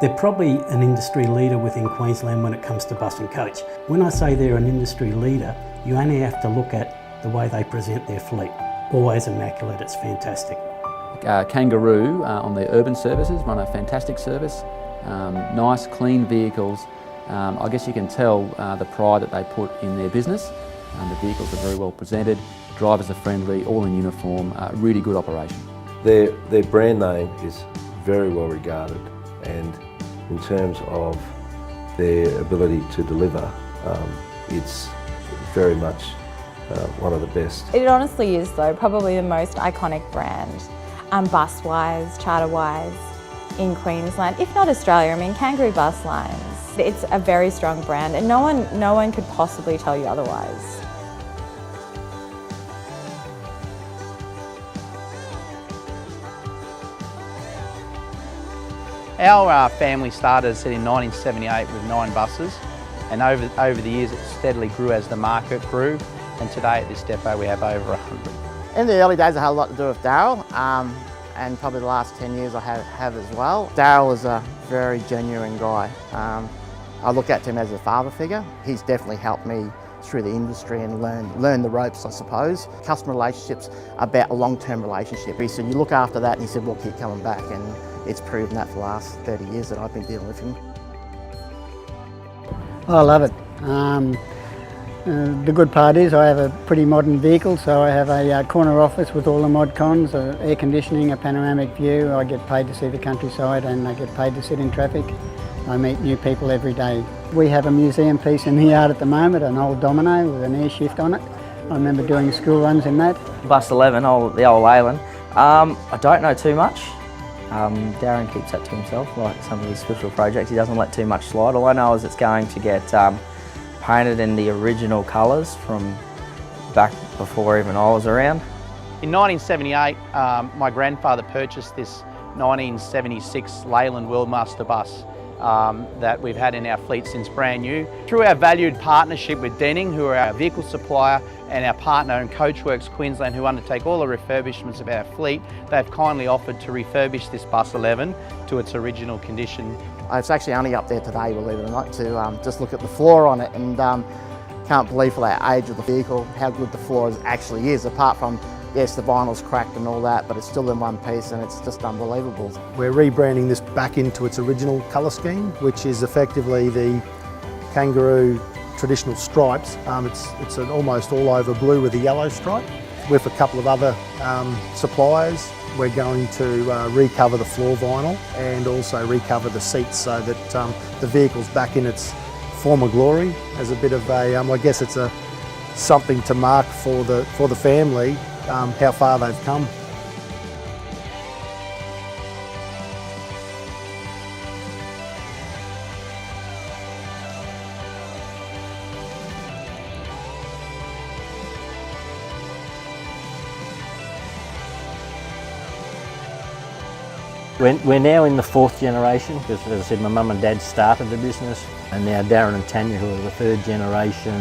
They're probably an industry leader within Queensland when it comes to bus and coach. When I say they're an industry leader, you only have to look at the way they present their fleet. Always immaculate, it's fantastic. Kangaroo on their urban services run a fantastic service. Nice, clean vehicles. I guess you can tell the pride that they put in their business. The vehicles are very well presented, drivers are friendly, all in uniform, really good operation. Their brand name is very well regarded, and in terms of their ability to deliver, it's very much one of the best. It honestly is though, probably the most iconic brand, bus-wise, charter-wise, in Queensland, if not Australia. I mean, Kangaroo Bus Lines. It's a very strong brand and no one could possibly tell you otherwise. Our family started in 1978 with 9 buses, and over the years it steadily grew as the market grew, and today at this depot we have over 100. In the early days I had a lot to do with Daryl, and probably the last 10 years I have as well. Daryl is a very genuine guy. I look at him as a father figure. He's definitely helped me through the industry and learn the ropes, I suppose. Customer relationships are about a long-term relationship. He said, you look after that, and he said, we'll keep coming back, and it's proven that for the last 30 years that I've been dealing with him. I love it. The good part is I have a pretty modern vehicle, so I have a corner office with all the mod cons, air conditioning, a panoramic view. I get paid to see the countryside and I get paid to sit in traffic. I meet new people every day. We have a museum piece in the yard at the moment, an old Domino with an air shift on it. I remember doing school runs in that. Bus 11, the old Leyland. I don't know too much. Darren keeps that to himself, like some of his special projects. He doesn't let too much slide. All I know is it's going to get painted in the original colours from back before even I was around. In 1978, my grandfather purchased this 1976 Leyland Worldmaster bus that we've had in our fleet since brand new. Through our valued partnership with Denning, who are our vehicle supplier, and our partner in Coachworks Queensland, who undertake all the refurbishments of our fleet, they've kindly offered to refurbish this Bus 11 to its original condition. It's actually only up there today, believe it or not, to just look at the floor on it, and can't believe for that age of the vehicle how good the floor actually is, apart from, yes, the vinyl's cracked and all that, but it's still in one piece and it's just unbelievable. We're rebranding this back into its original colour scheme, which is effectively the Kangaroo traditional stripes. It's an almost all over blue with a yellow stripe. With a couple of other suppliers, we're going to recover the floor vinyl and also recover the seats so that the vehicle's back in its former glory as a bit of a, I guess it's something to mark for the family how far they've come. We're now in the 4th generation, because as I said, my mum and dad started the business, and now Darren and Tanya, who are the 3rd generation.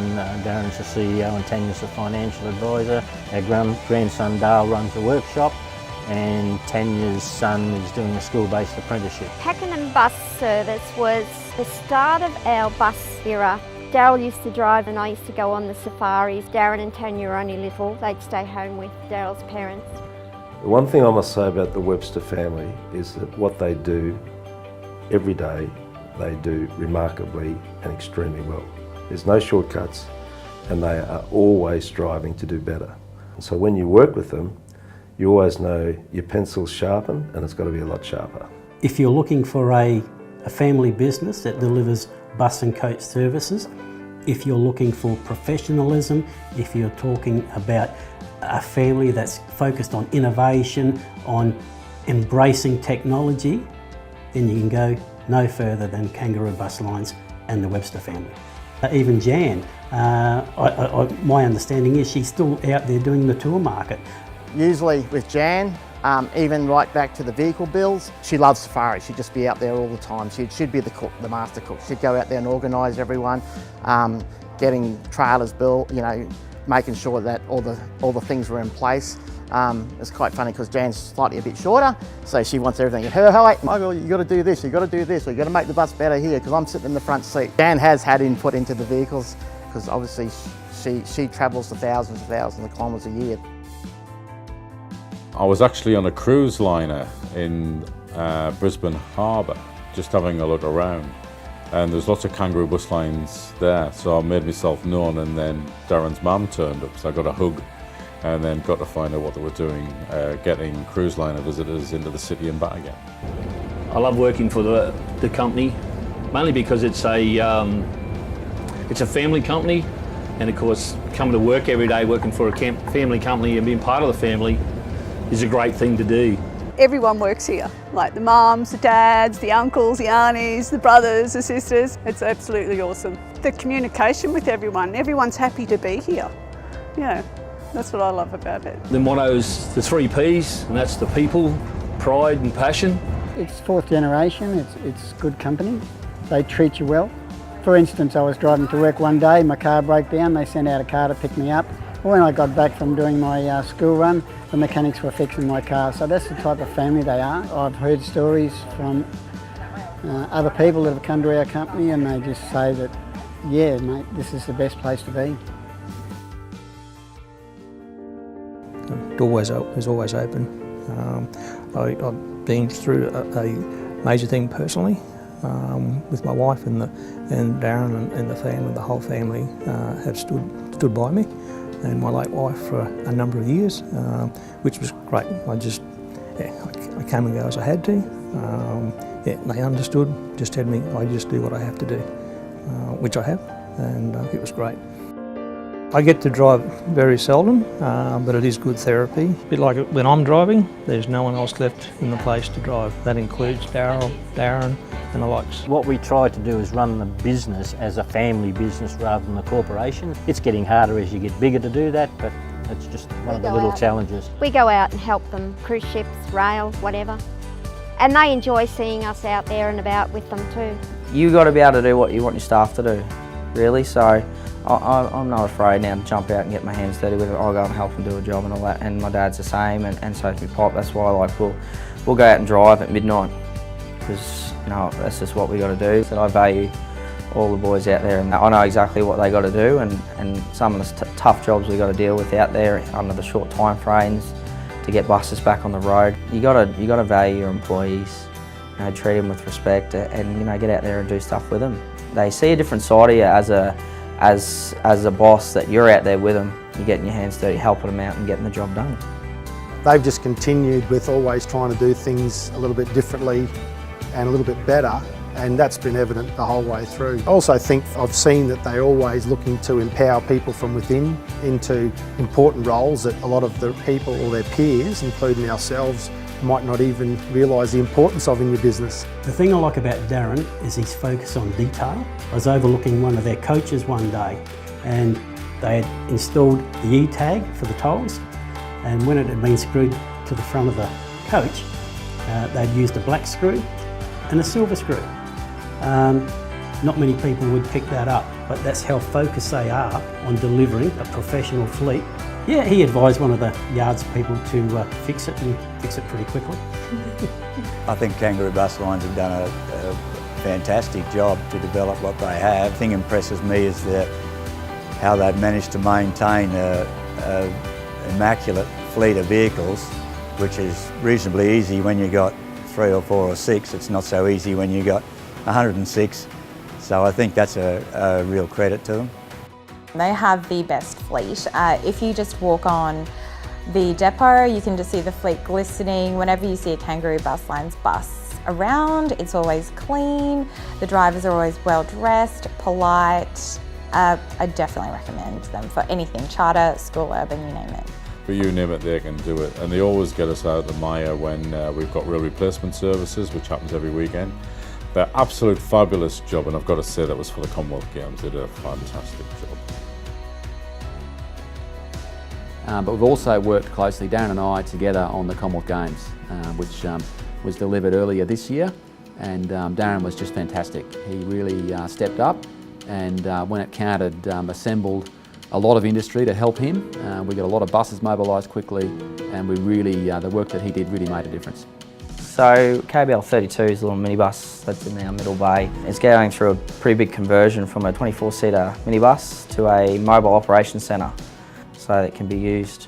Darren's the CEO and Tanya's the financial advisor. Our grandson Dale runs the workshop, and Tanya's son is doing a school-based apprenticeship. Pakenham Bus Service was the start of our bus era. Daryl used to drive and I used to go on the safaris. Darren and Tanya were only little. They'd stay home with Daryl's parents. The one thing I must say about the Webster family is that what they do every day, they do remarkably and extremely well. There's no shortcuts, and they are always striving to do better. So when you work with them, you always know your pencil's sharpened and it's got to be a lot sharper. If you're looking for a family business that delivers bus and coach services, if you're looking for professionalism, if you're talking about a family that's focused on innovation, on embracing technology, then you can go no further than Kangaroo Bus Lines and the Webster family. Even Jan, my understanding is she's still out there doing the tour market. Usually with Jan, even right back to the vehicle builds, she loves safari. She'd just be out there all the time. She'd be the cook, the master cook. She'd go out there and organise everyone, getting trailers built, you know, making sure that all the things were in place. It's quite funny because Jan's slightly a bit shorter, so she wants everything at her height. Michael, you got to do this, you got to do this, or you got to make the bus better here because I'm sitting in the front seat. Jan has had input into the vehicles because obviously she travels to thousands of kilometres a year. I was actually on a cruise liner in Brisbane Harbour, just having a look around. And there's lots of Kangaroo bus lines there, so I made myself known, and then Darren's mum turned up, so I got a hug and then got to find out what they were doing, getting cruise liner visitors into the city and back again. I love working for the company, mainly because it's a family company, and of course coming to work every day working for a family company and being part of the family is a great thing to do. Everyone works here, like the mums, the dads, the uncles, the aunties, the brothers, the sisters. It's absolutely awesome. The communication with everyone, everyone's happy to be here. Yeah, that's what I love about it. The motto's the 3 Ps, and that's the people, pride and passion. It's 4th generation, it's good company. They treat you well. For instance, I was driving to work one day, my car broke down, they sent out a car to pick me up. When I got back from doing my school run, the mechanics were fixing my car. So that's the type of family they are. I've heard stories from other people that have come to our company, and they just say that, yeah, mate, this is the best place to be. The door is always open. I've been through a major thing personally with my wife and Darren and the family. The whole family have stood by me and my late wife for a number of years, which was great. I came and go as I had to. They understood, just had me, I just do what I have to do, which I have, and it was great. I get to drive very seldom, but it is good therapy. A bit like when I'm driving, there's no one else left in the place to drive. That includes Darren and the likes. What we try to do is run the business as a family business rather than a corporation. It's getting harder as you get bigger to do that, but that's just one of the little challenges. We go out and help them, cruise ships, rail, whatever. And they enjoy seeing us out there and about with them too. You got to be able to do what you want your staff to do, really. So I'm not afraid now to jump out and get my hands dirty with it. I'll go and help them do a job and all that. And my dad's the same, and so is my pop. That's why we'll go out and drive at midnight, because that's just what we got to do. So I value all the boys out there, and I know exactly what they got to do, and some of the tough jobs we got to deal with out there under the short time frames to get buses back on the road. You got to value your employees, treat them with respect, and get out there and do stuff with them. They see a different side of you as a boss, that you're out there with them, you're getting your hands dirty, helping them out and getting the job done. They've just continued with always trying to do things a little bit differently and a little bit better, and that's been evident the whole way through. I also think I've seen that they're always looking to empower people from within into important roles that a lot of the people or their peers, including ourselves, might not even realise the importance of in your business. The thing I like about Darren is his focus on detail. I was overlooking one of their coaches one day, and they had installed the E-tag for the tolls, and when it had been screwed to the front of the coach, they'd used a black screw and a silver screw. Not many people would pick that up, but that's how focused they are on delivering a professional fleet. Yeah, he advised one of the yards people to fix it, and fix it pretty quickly. I think Kangaroo Bus Lines have done a fantastic job to develop what they have. The thing that impresses me is how they've managed to maintain an immaculate fleet of vehicles, which is reasonably easy when you got 3 or 4 or 6. It's not so easy when you got 106. So I think that's a real credit to them. They have the best fleet. If you just walk on the depot, you can just see the fleet glistening. Whenever you see a Kangaroo Bus Lines bus around, it's always clean. The drivers are always well dressed, polite. I definitely recommend them for anything, charter, school, urban, you name it. But you name it, they can do it. And they always get us out of the mire when we've got rail replacement services, which happens every weekend. They're absolute fabulous job, and I've got to say that was for the Commonwealth Games. They did a fantastic job. But we've also worked closely, Darren and I, together on the Commonwealth Games, which was delivered earlier this year, and Darren was just fantastic. He really stepped up, and when it counted, assembled a lot of industry to help him. We got a lot of buses mobilised quickly, and we really, the work that he did really made a difference. So KBL 32 is a little minibus that's in our middle bay. It's going through a pretty big conversion from a 24-seater minibus to a mobile operations centre, so that it can be used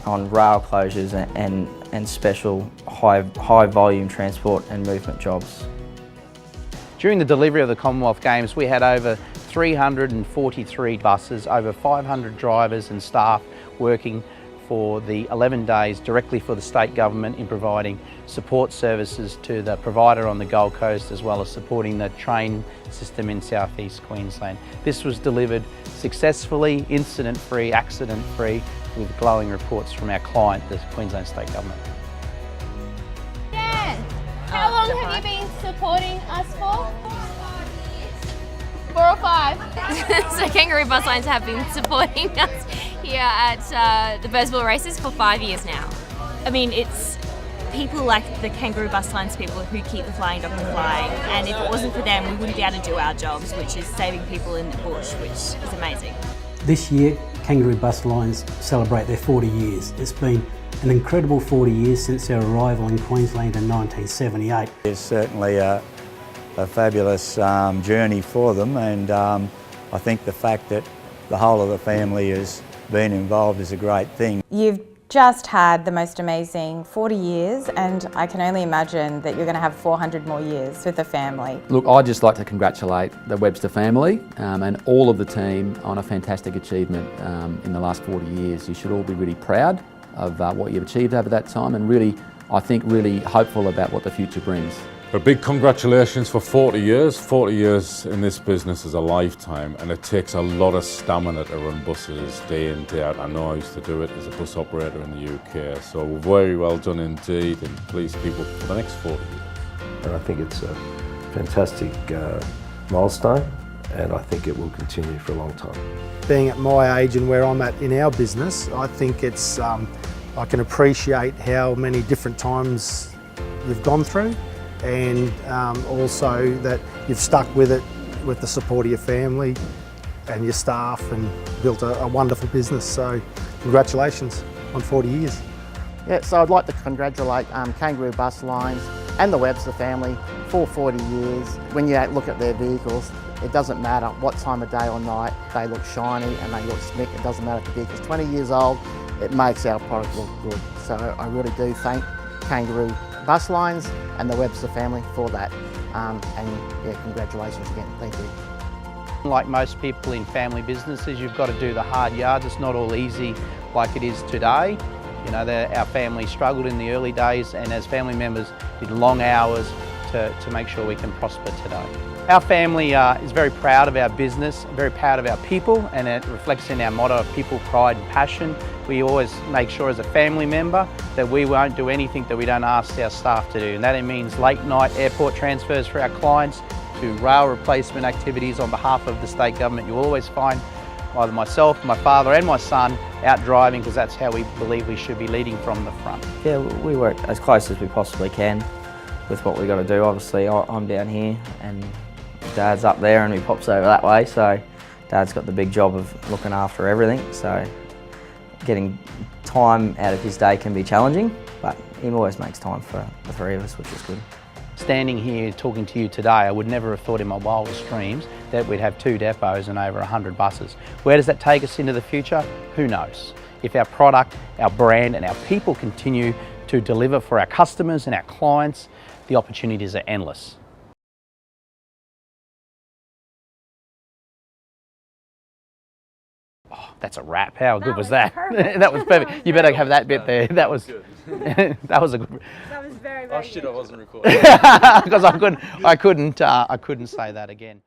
on rail closures and special high volume transport and movement jobs. During the delivery of the Commonwealth Games, we had over 343 buses, over 500 drivers and staff working for the 11 days directly for the state government in providing support services to the provider on the Gold Coast, as well as supporting the train system in southeast Queensland. This was delivered successfully, incident-free, accident-free, with glowing reports from our client, the Queensland State Government. Dan, how long have you been supporting us for? 4 or 5. So Kangaroo Bus Lines have been supporting us here at the Bursville races for 5 years now. I mean, it's people like the Kangaroo Bus Lines people who keep the flying dog flying, and if it wasn't for them, we wouldn't be able to do our jobs, which is saving people in the bush, which is amazing. This year, Kangaroo Bus Lines celebrate their 40 years. It's been an incredible 40 years since their arrival in Queensland in 1978. It's certainly a fabulous journey for them, and I think the fact that the whole of the family has been involved is a great thing. You've just had the most amazing 40 years, and I can only imagine that you're going to have 400 more years with the family. Look, I'd just like to congratulate the Webster family and all of the team on a fantastic achievement in the last 40 years. You should all be really proud of what you've achieved over that time, and really, I think, really hopeful about what the future brings. A big congratulations for 40 years. 40 years in this business is a lifetime, and it takes a lot of stamina to run buses day in, day out. I know I used to do it as a bus operator in the UK, so very well done indeed, and please keep up for the next 40 years. And I think it's a fantastic milestone, and I think it will continue for a long time. Being at my age and where I'm at in our business, I think it's, I can appreciate how many different times you've gone through, and also that you've stuck with it with the support of your family and your staff and built a wonderful business. So congratulations on 40 years. Yeah, so I'd like to congratulate Kangaroo Bus Lines and the Webster family for 40 years. When you look at their vehicles, it doesn't matter what time of day or night, they look shiny and they look slick. It doesn't matter if the vehicle's 20 years old, it makes our product look good. So I really do thank Kangaroo Bus Lines and the Webster family for that. And yeah, congratulations again, thank you. Like most people in family businesses, you've got to do the hard yards. It's not all easy like it is today. You know, our family struggled in the early days, and as family members did long hours to make sure we can prosper today. Our family is very proud of our business, very proud of our people, and it reflects in our motto of people, pride and passion. We always make sure as a family member that we won't do anything that we don't ask our staff to do, and that means late night airport transfers for our clients, to rail replacement activities on behalf of the state government. You'll always find either myself, my father and my son out driving, because that's how we believe we should be leading from the front. Yeah, we work as close as we possibly can with what we've got to do. Obviously, I'm down here and Dad's up there and he pops over that way, so Dad's got the big job of looking after everything, so getting time out of his day can be challenging, but he always makes time for the three of us, which is good. Standing here talking to you today, I would never have thought in my wildest dreams that we'd have 2 depots and over 100 buses. Where does that take us into the future? Who knows? If our product, our brand and our people continue to deliver for our customers and our clients, the opportunities are endless. Oh, that's a wrap. How good was that? That was perfect. You better have that bit there. That was that was a good. That was very, oh shit! I wasn't recording. Because I couldn't say that again.